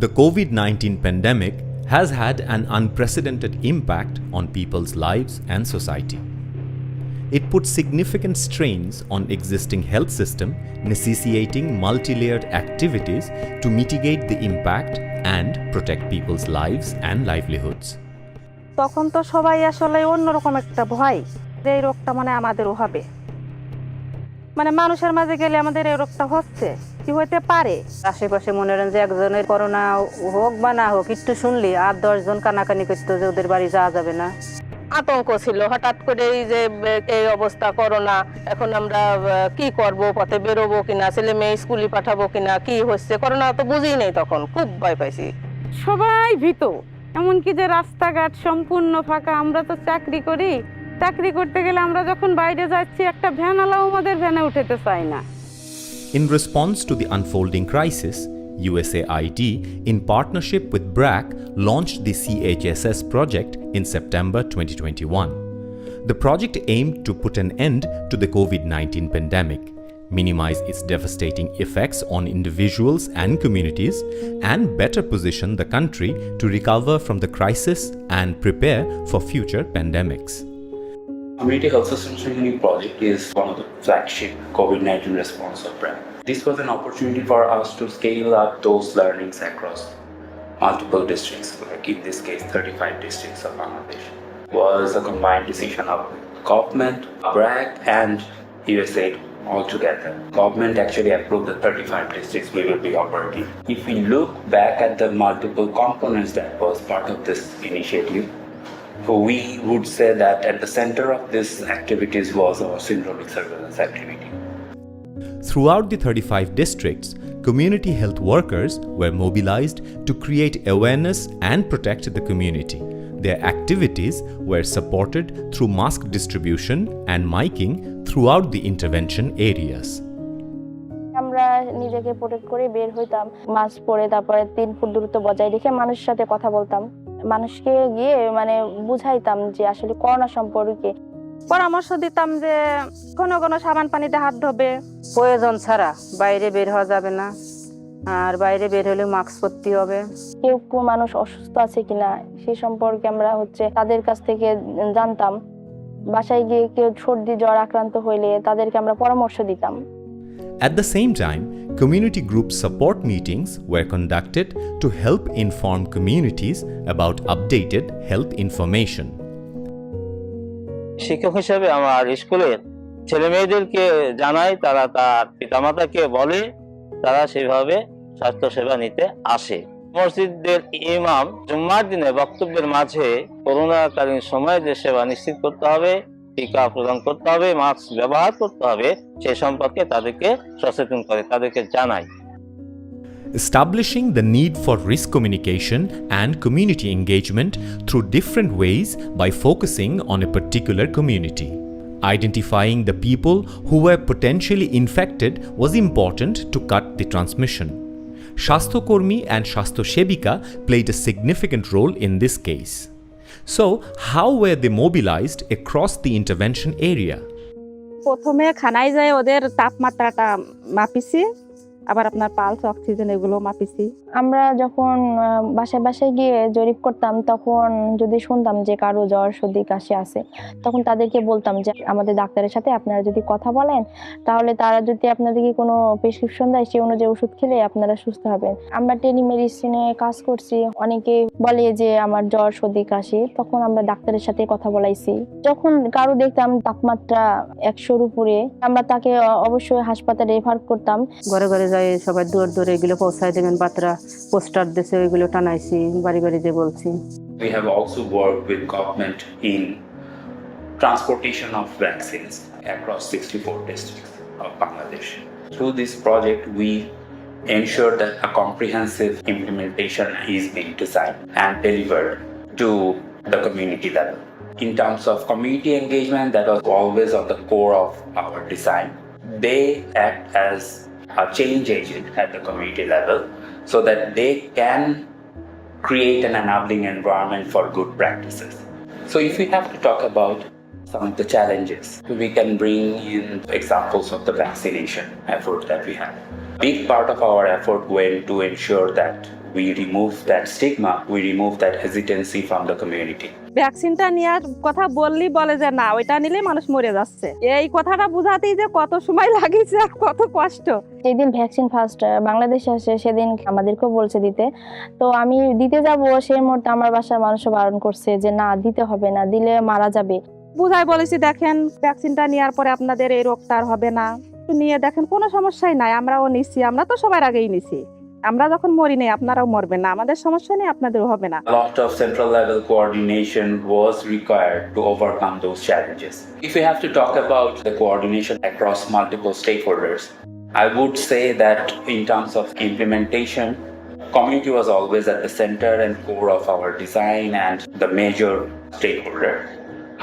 The COVID-19 pandemic has had an unprecedented impact on people's lives and society. It put significant strains on existing health system, necessitating multi-layered activities to mitigate the impact and protect people's lives and livelihoods. তখন তো সবাই আসলে অন্যরকম একটা ভয় যে এই রোগটা মানে আমাদেরও হবে, মানে মানুষের মাঝে গেলে আমাদের এই রোগটা হচ্ছে কি হতে পারে। আশেপাশে মনে করেন যে একজনের করোনা হোক বা না হোক একটু শুনলি আর 10 জন কানাকানি করতো যে ওদের বাড়ি যাওয়া যাবে না। আতঙ্ক ছিল হঠাৎ করে এই যে এই অবস্থা করোনা, এখন আমরা কি করব, পথে বেরোবো কিনা, ছেলে মেয়ে স্কুলে পাঠাবো কিনা, কি হচ্ছে করোনা তো বুঝি নেই, তখন খুব ভয় পাইছি। সবাই ভীত, এমনকি যে রাস্তাঘাট সম্পূর্ণ ফাঁকা। আমরা তো চাকরি করি, চাকরি করতে গেলে আমরা যখন বাইরে যাচ্ছি একটা ভ্যানওয়ালাও আমাদের ভ্যানে উঠাতে চায় না। In response to the unfolding crisis, USAID, in partnership with BRAC, launched the CHSS project in September 2021. The project aimed to put an end to the COVID-19 pandemic, minimize its devastating effects on individuals and communities, and better position the country to recover from the crisis and prepare for future pandemics. Community Health System Strengthening Project is one of the flagship COVID-19 response of BRAC. This was an opportunity for us to scale up those learnings across multiple districts, like in this case 35 districts of Bangladesh. It was a combined decision of government, BRAC and USAID all together. Government actually approved the 35 districts we will be operating. If we look back at the multiple components that was part of this initiative, we would say that at the center of these activities was our syndromic surveillance activity. Throughout the 35 districts, community health workers were mobilized to create awareness and protect the community. Their activities were supported through mask distribution and miking throughout the intervention areas. আমরা নিজেকে protect করে বের হইতাম, mask পরে, তারপরে 3 foot দূরত্ব বজায় রেখে মানুষের সাথে কথা বলতাম, মানুষকে গিয়ে মানে বুঝাইতাম যে আসলে করোনা সম্পর্কে। পরামর্শ দিতাম যে কোনো কোনো সাবান পানিতে হাত ধোবে, প্রয়োজন ছাড়া বাইরে বের হওয়া যাবে না, আর বাইরে বের হলে মাস্ক পরতে হবে। কেউ মানুষ অসুস্থ আছে কিনা সেই সম্পর্কে আমরা তাদের কাছ থেকে জানতাম। বাসায় গিয়ে কেউ সর্দি জ্বর আক্রান্ত হইলে তাদেরকে আমরা পরামর্শ দিতাম। At the same time, community group support meetings were conducted to help inform communities about updated health information. শিক্ষক হিসেবে আমার স্কুলের ছেলে মেয়েদেরকে জানাই, তারা তার পিতামাতাকে বলে, তারা সেভাবে স্বাস্থ্য সেবা নিতে আসে। মসজিদের ইমাম জুম্মার দিনে বক্তব্যের মাঝে করোনাকালীন সময়ে যে সেবা নিশ্চিত করতে হবে, টিকা প্রদান করতে হবে, মাস্ক ব্যবহার করতে হবে, সে সম্পর্কে তাদেরকে সচেতন করে, তাদেরকে জানাই। Establishing the need for risk communication and community engagement through different ways by focusing on a particular community. Identifying the people who were potentially infected was important to cut the transmission. Shasthokormi and Shasthosebika played a significant role in this case. So, how were they mobilized across the intervention area? প্রথমে খানায় যায় ওদের তাপমাত্রাটা মাপিছি, আবার আপনার pulse oxygen এগুলো মাপিছি। আমরা যখন বাসায় বাসায় গিয়ে জরিপ করতাম, তখন যদি শুনতাম যে কারো জ্বর সর্দি কাশি আছে, তখন তাদেরকে বলতাম যে আমাদের ডাক্তারের সাথে আপনারা যদি কথা বলেন, তাহলে তারা যদি আপনাদেরকে কোনো প্রেসক্রিপশন দেয় সেই অনুযায়ী ওষুধ খেলে আপনারা সুস্থ হবেন। আমরা টেলিমেডিসিনে কাজ করছি, অনেকে বলে যে আমার জ্বর সর্দি কাশি, তখন আমরা ডাক্তারের সাথে কথা বলাইছি। যখন কারো দেখতাম তাপমাত্রা 100-র উপরে, আমরা তাকে অবশ্যই হাসপাতালে রেফার করতাম। ঘরে ঘরে যাই সবাই দূর দূরে এগুলো পৌঁছায় দেবেন, বাতরা পোস্টার দেশে ওইগুলো টানাইছি, বাড়ি বাড়ি যে বলছি। We have also worked with government in transportation of vaccines across 64 districts of Bangladesh. Through this project, we ensure that a comprehensive implementation is being designed and delivered to the community level. In terms of community engagement, that was always on the core of our design. They act as a change agent at the community level so that they can create an enabling environment for good practices. So if we have to talk about some of the challenges, we can bring in examples of the vaccination effort that we had. Big part of our effort went to ensure that we remove that stigma, we remove that hesitancy from the community. ভ্যাকসিনটা নেওয়ার কথা বললেই বলে যে না ওইটা নিলে মানুষ মরে যাচ্ছে, এই কথাটা বুঝাতেই যে কত সময় লাগিয়েছে আর কত কষ্ট। যেদিন ভ্যাকসিন ফার্স্ট বাংলাদেশে আসে সেদিন আমাদেরকেও বলছে দিতে, তো আমি দিতে যাব সেই মুহূর্তে আমার বাসার মানুষও বারণ করছে যে না দিতে হবে না, দিলে মারা যাবে। বুঝাই বলেছি দেখেন ভ্যাকসিনটা নেওয়ার পরে আপনাদের এই রোগটা আর হবে না, নিয়ে দেখেন কোনো সমস্যাই নাই, আমরাও নিচ্ছি, আমরা তো সবার আগেই নিছি, আমরা যখন মরি নেই আপনারাও মরবেন না, আমাদের সমস্যা নেই আপনাদেরও হবে না। A lot of central level coordination was required to overcome those challenges. If we have to talk about the coordination across multiple stakeholders, I would say that in terms of implementation, community was always at the center and core of our design and the major stakeholder.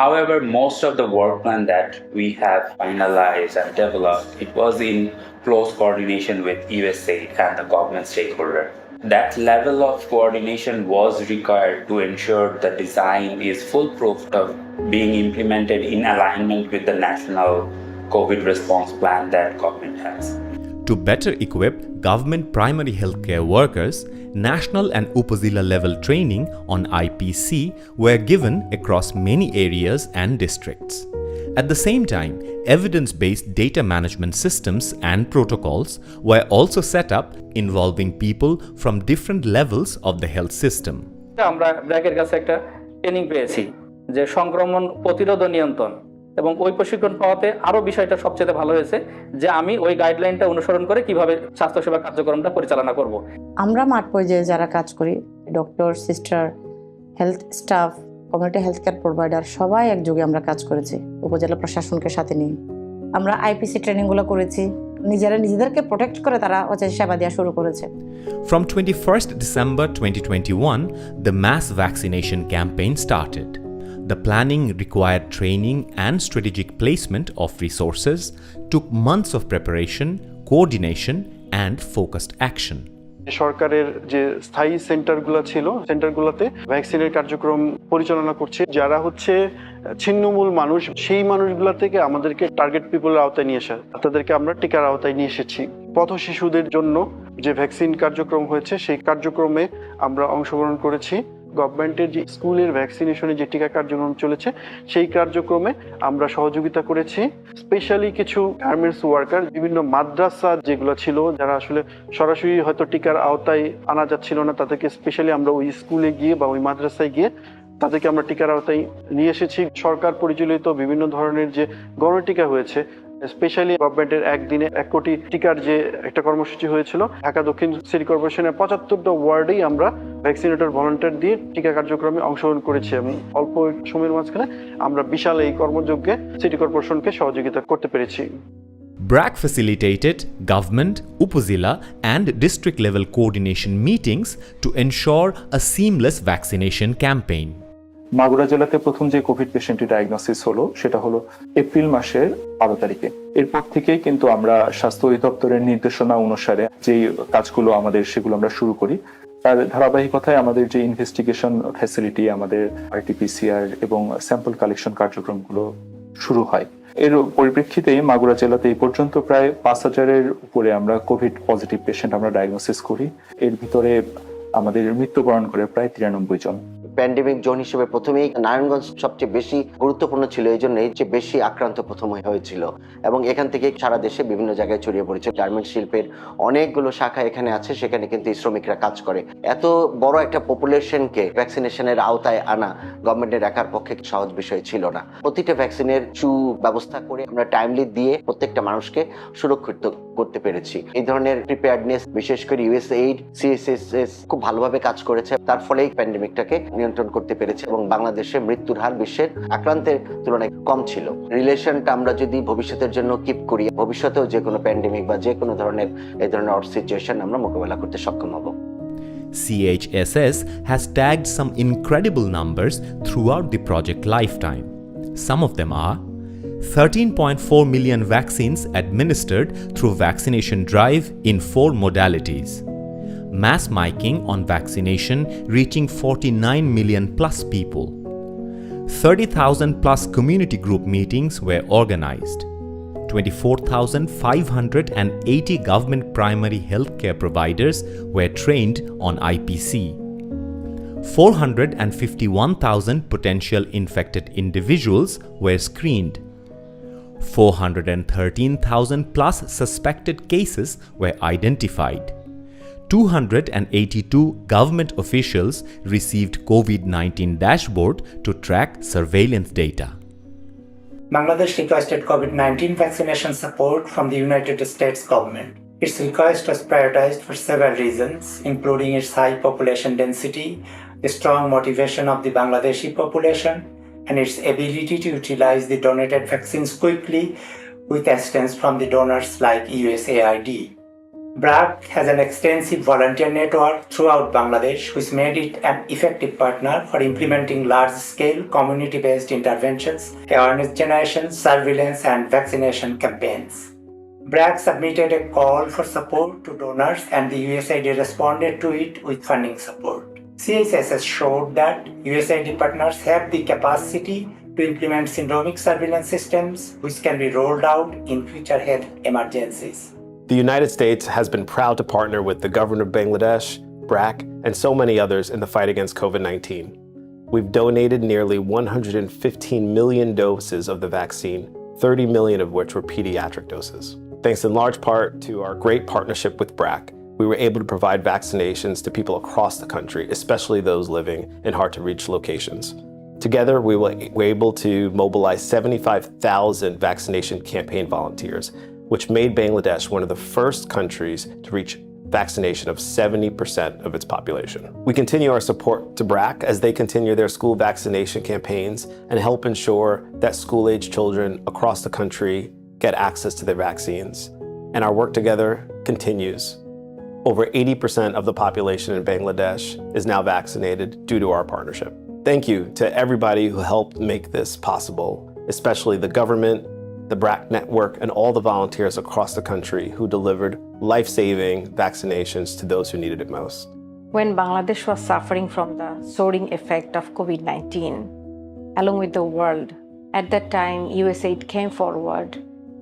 However, most of the work plan that we have finalized and developed, it was in close coordination with USAID and the government stakeholder. That level of coordination was required to ensure the design is foolproof of being implemented in alignment with the national COVID response plan that government has. To better equip government primary healthcare workers, national and Upazila level training on IPC were given across many areas and districts. At the same time, evidence-based data management systems and protocols were also set up involving people from different levels of the health system. আমরা ব্র্যাকের কাছে একটা training পেয়েছি যে সংক্রমণ প্রতিরোধ ও নিয়ন্ত্রণ, এবং ওই প্রশিক্ষণ পাওয়াতে আরো বিষয়টা সবচেয়ে ভালো হয়েছে যে আমি ওই গাইডলাইনটা অনুসরণ করে কিভাবে স্বাস্থ্যসেবা কার্যক্রমটা পরিচালনা করব। আমরা মাঠ পর্যায়ে যারা কাজ করি, doctor, sister, health staff, community health care provider, সবাই একযোগে আমরা কাজ করেছি উপজেলা প্রশাসনকে সাথে নিয়ে। আমরা আইপিসি ট্রেনিংগুলো করেছি, নিজেদেরকে প্রোটেক্ট করে তারা সেবা দেওয়া শুরু করেছে। From 21st December 2021, the mass vaccination campaign started. The planning required training and strategic placement of resources, took months of preparation, coordination, and focused action. সরকারের যে স্থায়ী সেন্টারগুলো ছিল, সেন্টারগুলোতে ভ্যাকসিনের কার্যক্রম পরিচালনা করছে যারা হচ্ছে ছিন্নমূল মানুষ, সেই মানুষগুলো থেকে আমাদেরকে টার্গেট পিপলের আওতায় নিয়ে আসা, তাদেরকে আমরা টিকার আওতায় নিয়ে এসেছি। পথ শিশুদের জন্য যে ভ্যাকসিন কার্যক্রম হয়েছে সেই কার্যক্রমে আমরা অংশগ্রহণ করেছি। গভর্নমেন্টের যে স্কুলের ভ্যাকসিনেশনের যে টিকা কার্যক্রম চলেছে সেই কার্যক্রমে আমরা সহযোগিতা করেছি। স্পেশালি কিছু গার্মেন্টস ওয়ার্কার, বিভিন্ন মাদ্রাসা যেগুলো ছিল যারা আসলে সরাসরি হয়তো টিকার আওতায় আনা যাচ্ছিল না, তাদেরকে স্পেশালি আমরা ওই স্কুলে গিয়ে বা ওই মাদ্রাসায় গিয়ে তাদেরকে আমরা টিকার আওতায় নিয়ে এসেছি। সরকার পরিচালিত বিভিন্ন ধরনের যে গণটিকা হয়েছে, স্পেশালি গভর্নমেন্টের একদিনে 1 কোটি টিকার যে একটা কর্মসূচি হয়েছিল, ঢাকা দক্ষিণ সিটি কর্পোরেশনের 75টা ওয়ার্ডেই আমরা ভ্যাকসিনেটর ভলান্টিয়ার দিয়ে টিকা কার্যক্রমে অংশগ্রহণ করেছি এবং অল্প সময়ের মাঝখানে আমরা বিশাল এই কর্মযজ্ঞে সিটি কর্পোরেশনকে সহযোগিতা করতে পেরেছি। BRAC facilitated government, Upazila, and district level coordination meetings to ensure a seamless vaccination campaign. Magura জেলাতে প্রথম যে কোভিড পেশেন্টটি ডায়াগনোসিস হলো সেটা হলো এপ্রিল মাসের 12 তারিখে। এরপর থেকেই কিন্তু আমরা স্বাস্থ্য অধিদপ্তরের নির্দেশনা অনুসারে যে কাজগুলো আমাদের সেগুলো আমরা শুরু করি। তার ধারাবাহিকতায় আমাদের যে ইনভেস্টিগেশন ফ্যাসিলিটি, আমাদের আরটিপিসিআর এবং স্যাম্পল কালেকশন কার্যক্রমগুলো শুরু হয়। এর পরিপ্রেক্ষিতে মাগুরা জেলাতে এই পর্যন্ত প্রায় 5000-এর উপরে আমরা কোভিড পজিটিভ পেশেন্ট আমরা ডায়াগনোসিস করি। এর ভিতরে আমাদের মৃত্যুবরণ করে প্রায় 93 জন। প্যান্ডেমিক জোন হিসেবে প্রথমেই নারায়ণগঞ্জ সবচেয়ে বেশি গুরুত্বপূর্ণ ছিল, এই জন্য যে বেশি আক্রান্ত প্রথমে হয়েছিল এবং এখান থেকে সারা দেশে বিভিন্ন জায়গায় ছড়িয়ে পড়েছে। গার্মেন্ট শিল্পের অনেকগুলো শাখা এখানে আছে, সেখানে কিন্তু শ্রমিকরা কাজ করে। এত বড় একটা পপুলেশনকে ভ্যাকসিনেশনের আওতায় আনা গভর্নমেন্টের একার পক্ষে সহজ বিষয় ছিল না। প্রতিটা ভ্যাকসিনের সুব্যবস্থা করে আমরা টাইমলি দিয়ে প্রত্যেকটা মানুষকে সুরক্ষিত করতে পেরেছি। এই ধরনের প্রিপেয়ারনেস বিশেষ করে ইউএসএইড, সিএসএস খুব ভালোভাবে কাজ করেছে, তার ফলেই প্যান্ডেমিকটাকে নিয়ন্ত্রণ করতে পেরেছে এবং বাংলাদেশে মৃত্যুর হার বিশ্বের আক্রান্তের তুলনায় কম ছিল। রিলেশনটা আমরা যদি ভবিষ্যতের জন্য কিপ করি, ভবিষ্যতেও যে কোনো প্যান্ডেমিক বা যে কোনো ধরনের এই ধরনের সিচুয়েশন আমরা মোকাবেলা করতে সক্ষম হব। CHSS has tagged some incredible numbers throughout the project lifetime. Some of them are 13.4 million vaccines administered through vaccination drive in 4 modalities. Mass miking on vaccination reaching 49 million plus people. 30,000 plus community group meetings were organized. 24,580 government primary healthcare providers were trained on IPC. 451,000 potential infected individuals were screened. 413,000 plus suspected cases were identified. 282 government officials received COVID-19 dashboard to track surveillance data. Bangladesh requested COVID-19 vaccination support from the United States government. Its request was prioritized for several reasons, including its high population density, the strong motivation of the Bangladeshi population, and its ability to utilize the donated vaccines quickly with assistance from the donors like USAID. BRAC has an extensive volunteer network throughout Bangladesh, which made it an effective partner for implementing large-scale community-based interventions, awareness generation, surveillance, and vaccination campaigns. BRAC submitted a call for support to donors, and the USAID responded to it with funding support. CHSS showed that USAID partners have the capacity to implement syndromic surveillance systems, which can be rolled out in future health emergencies. The United States has been proud to partner with the government of Bangladesh, BRAC, and so many others in the fight against COVID-19. We've donated nearly 115 million doses of the vaccine, 30 million of which were pediatric doses. Thanks in large part to our great partnership with BRAC, we were able to provide vaccinations to people across the country, especially those living in hard-to-reach locations. Together, we were able to mobilize 75,000 vaccination campaign volunteers, which made Bangladesh one of the first countries to reach vaccination of 70% of its population. We continue our support to BRAC as they continue their school vaccination campaigns and help ensure that school-age children across the country get access to their vaccines. And our work together continues. Over 80% of the population in Bangladesh is now vaccinated due to our partnership. Thank you to everybody who helped make this possible, especially the government, the BRAC network, and all the volunteers across the country who delivered life-saving vaccinations to those who needed it most. When Bangladesh was suffering from the soaring effect of COVID-19, along with the world, at that time USAID came forward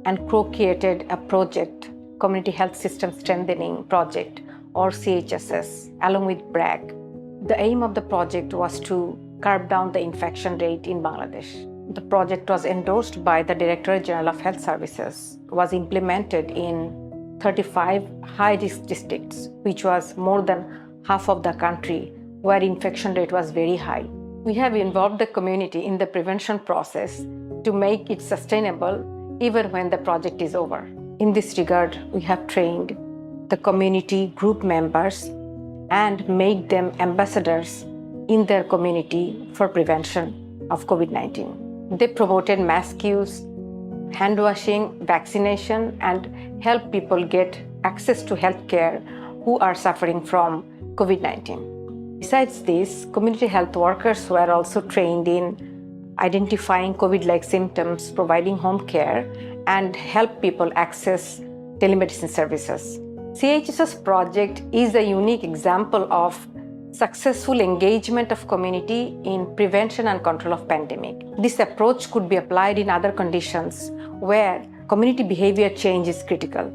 and co-created a project, Community Health System Strengthening Project, or CHSS, along with BRAC. The aim of the project was to curb down the infection rate in Bangladesh. The project was endorsed by the Directorate General of Health Services, was implemented in 35 high-risk districts, which was more than half of the country where infection rate was very high. We have involved the community in the prevention process to make it sustainable even when the project is over. In this regard, we have trained the community group members and make them ambassadors in their community for prevention of COVID-19. They promoted mask use, hand washing, vaccination, and help people get access to healthcare who are suffering from COVID-19. Besides this, community health workers were also trained in identifying COVID-like symptoms, providing home care, and help people access telemedicine services. CHSS project is a unique example of successful engagement of community in prevention and control of pandemic. This approach could be applied in other conditions where community behavior change is critical.